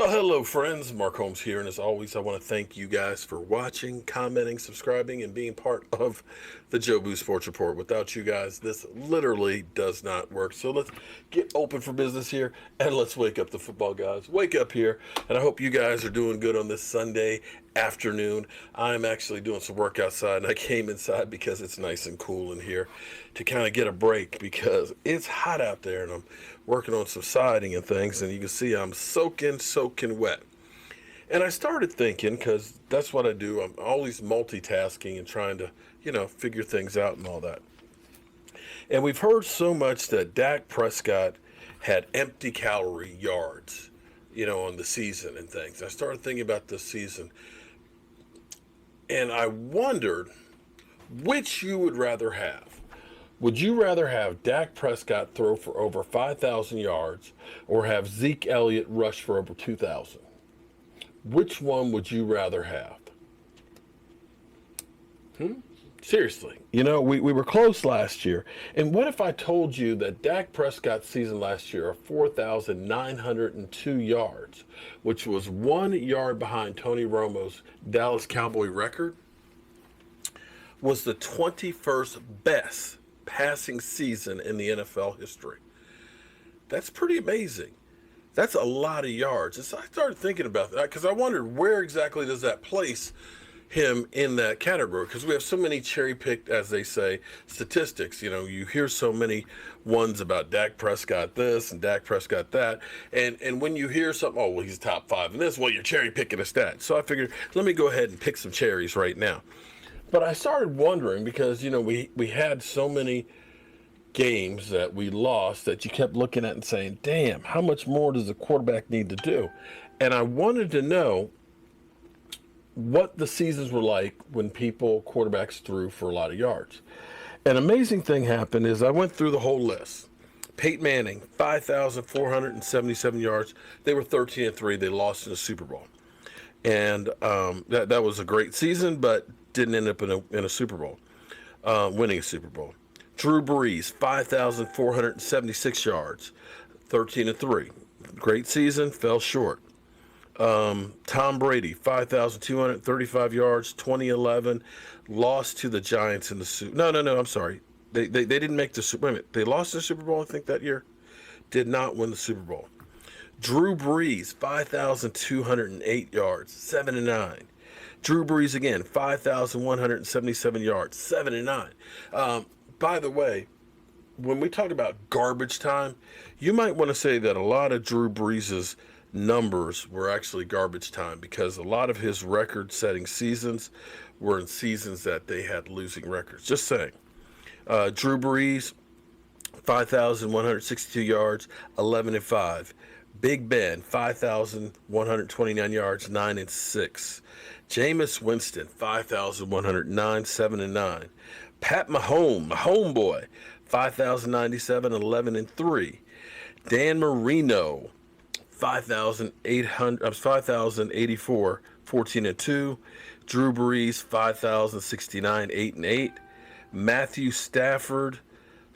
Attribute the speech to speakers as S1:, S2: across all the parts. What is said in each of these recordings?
S1: Well, hello, friends. Mark Holmes here, and as always, I want to thank you guys for watching, commenting, subscribing, and being part of the Joe Boo Sports Report. Without you guys, this literally does not work. So let's get open for business here, and let's wake up the football guys. Wake up here, and I hope you guys are doing good on this Sunday afternoon. I'm actually doing some work outside, and I came inside because it's nice and cool in here to kind of get a break because it's hot out there, and I'm working on some siding and things, and you can see I'm soaking wet. And I started thinking, because that's what I do, I'm always multitasking and trying to, figure things out and all that. And we've heard so much that Dak Prescott had empty calorie yards, on the season and things. I started thinking about this season, and I wondered which you would rather have. Would you rather have Dak Prescott throw for over 5,000 yards or have Zeke Elliott rush for over 2,000? Which one would you rather have? Seriously. We were close last year. And what if I told you that Dak Prescott's season last year of 4,902 yards, which was 1 yard behind Tony Romo's Dallas Cowboy record, was the 21st best passing season in the NFL history? That's pretty amazing. That's a lot of yards. And so I started thinking about that because I wondered where exactly does that place him in that category, because we have so many cherry-picked, as they say, statistics. You hear so many ones about Dak Prescott this and Dak Prescott that, and when you hear something, oh, well, he's top 5 in this, well, you're cherry-picking a stat. So I figured, let me go ahead and pick some cherries right now. But I started wondering because, we had so many games that we lost that you kept looking at and saying, damn, how much more does a quarterback need to do? And I wanted to know what the seasons were like when quarterbacks threw for a lot of yards. An amazing thing happened is I went through the whole list. Peyton Manning, 5,477 yards. They were 13-3. They lost in the Super Bowl. And that was a great season, but didn't end up in a Super Bowl, winning a Super Bowl. Drew Brees, 5,476 yards, 13-3. Great season, fell short. Tom Brady, 5,235 yards, 2011, lost to the Giants in the Super. No, I'm sorry. They didn't make the Super. Wait a minute. They lost the Super Bowl, I think, that year. Did not win the Super Bowl. Drew Brees, 5,208 yards, 7-9. Drew Brees again, 5,177 yards, 7-9. By the way, when we talk about garbage time, you might want to say that a lot of Drew Brees' numbers were actually garbage time because a lot of his record-setting seasons were in seasons that they had losing records. Just saying. Drew Brees, 5,162 yards, 11-5. Big Ben, 5,129 yards, 9-6. Jameis Winston, 5,109, 7-9. Pat Mahomes, my homeboy, 5,097, 11-3. Dan Marino, 5,084, 14-2. Drew Brees, 5,069, 8-8. Matthew Stafford,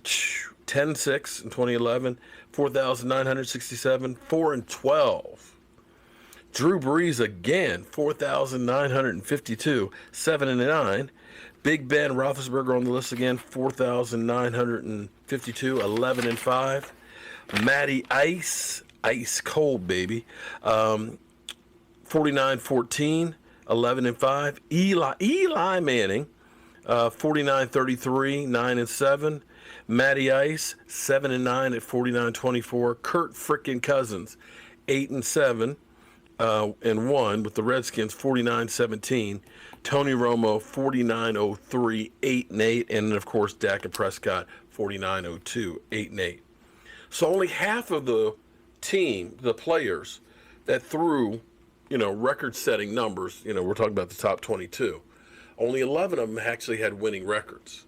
S1: 10-6 in 2011, 4,967, 4-12. Drew Brees again, 4,952, 7-9. Big Ben Roethlisberger on the list again, 4,952, 11-5. Matty Ice cold, baby, 49-14, 11-5. Eli Manning, 49-33, 9-7. Matty Ice, 7-9 at 49-24. Kurt frickin' Cousins, 8-7 and 1 with the Redskins, 49-17. Tony Romo, 49-03, 8-8, and then of course Dak Prescott, 49-02, 8-8. So only half of the team, the players that threw, record-setting numbers, we're talking about the top 22. Only 11 of them actually had winning records.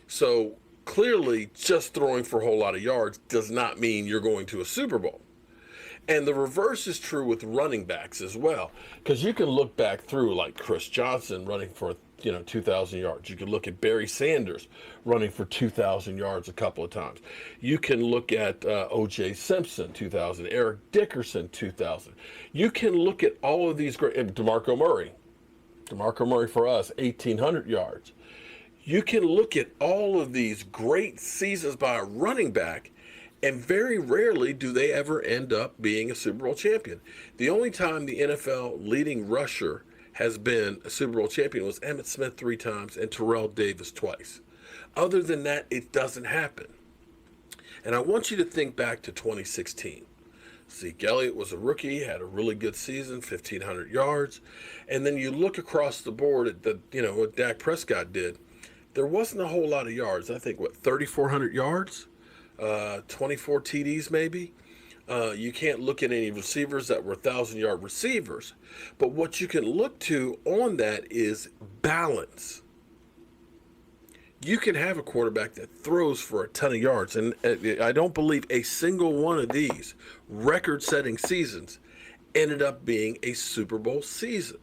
S1: So clearly, just throwing for a whole lot of yards does not mean you're going to a Super Bowl. And the reverse is true with running backs as well, because you can look back through like Chris Johnson running for 2,000 yards. You can look at Barry Sanders running for 2,000 yards a couple of times. You can look at O.J. Simpson 2,000, Eric Dickerson 2,000. You can look at all of these great, and DeMarco Murray for us 1,800 yards. You can look at all of these great seasons by a running back, and very rarely do they ever end up being a Super Bowl champion. The only time the NFL leading rusher has been a Super Bowl champion was Emmitt Smith 3 times and Terrell Davis twice. Other than that, it doesn't happen. And I want you to think back to 2016. Zeke Elliott was a rookie, had a really good season, 1,500 yards. And then you look across the board at what Dak Prescott did. There wasn't a whole lot of yards. I think, 3,400 yards? 24 TDs maybe. You can't look at any receivers that were 1,000-yard receivers. But what you can look to on that is balance. You can have a quarterback that throws for a ton of yards. And I don't believe a single one of these record-setting seasons ended up being a Super Bowl season.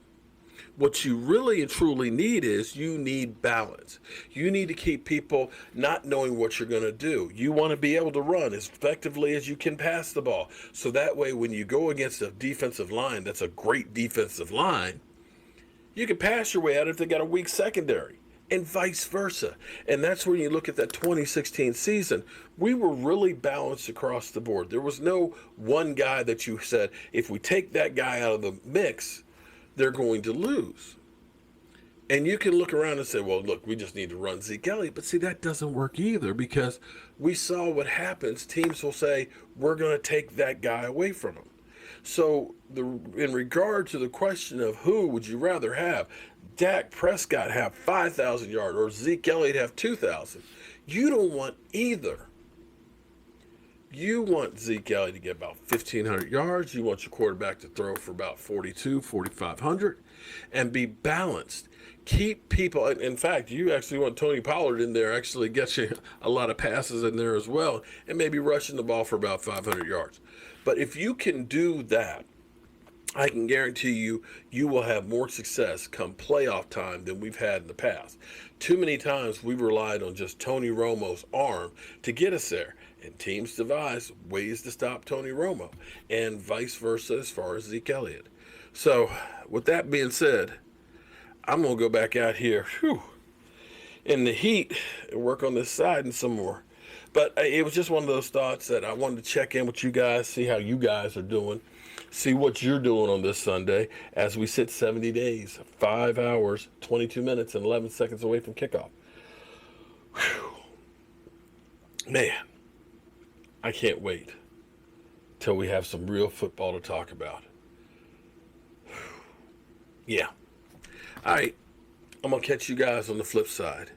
S1: What you really and truly need is you need balance. You need to keep people not knowing what you're going to do. You want to be able to run as effectively as you can pass the ball. So that way when you go against a defensive line that's a great defensive line, you can pass your way out if they got a weak secondary, and vice versa. And that's when you look at that 2016 season. We were really balanced across the board. There was no one guy that you said, if we take that guy out of the mix, they're going to lose. And you can look around and say, well, look, we just need to run Zeke Elliott. But see, that doesn't work either, because we saw what happens. Teams will say, we're going to take that guy away from him. So in regard to the question of who would you rather have, Dak Prescott have 5,000 yards or Zeke Elliott have 2,000, you don't want either. You want Zeke Elliott to get about 1,500 yards. You want your quarterback to throw for about 4,500 and be balanced. Keep people, in fact, you actually want Tony Pollard in there, actually get you a lot of passes in there as well, and maybe rushing the ball for about 500 yards. But if you can do that, I can guarantee you, you will have more success come playoff time than we've had in the past. Too many times we've relied on just Tony Romo's arm to get us there. And teams devise ways to stop Tony Romo, and vice versa as far as Zeke Elliott. So with that being said, I'm going to go back out here in the heat and work on this side and some more. But it was just one of those thoughts that I wanted to check in with you guys, see how you guys are doing, see what you're doing on this Sunday as we sit 70 days, 5 hours, 22 minutes, and 11 seconds away from kickoff. Man, I can't wait till we have some real football to talk about. Yeah. All right. I'm going to catch you guys on the flip side.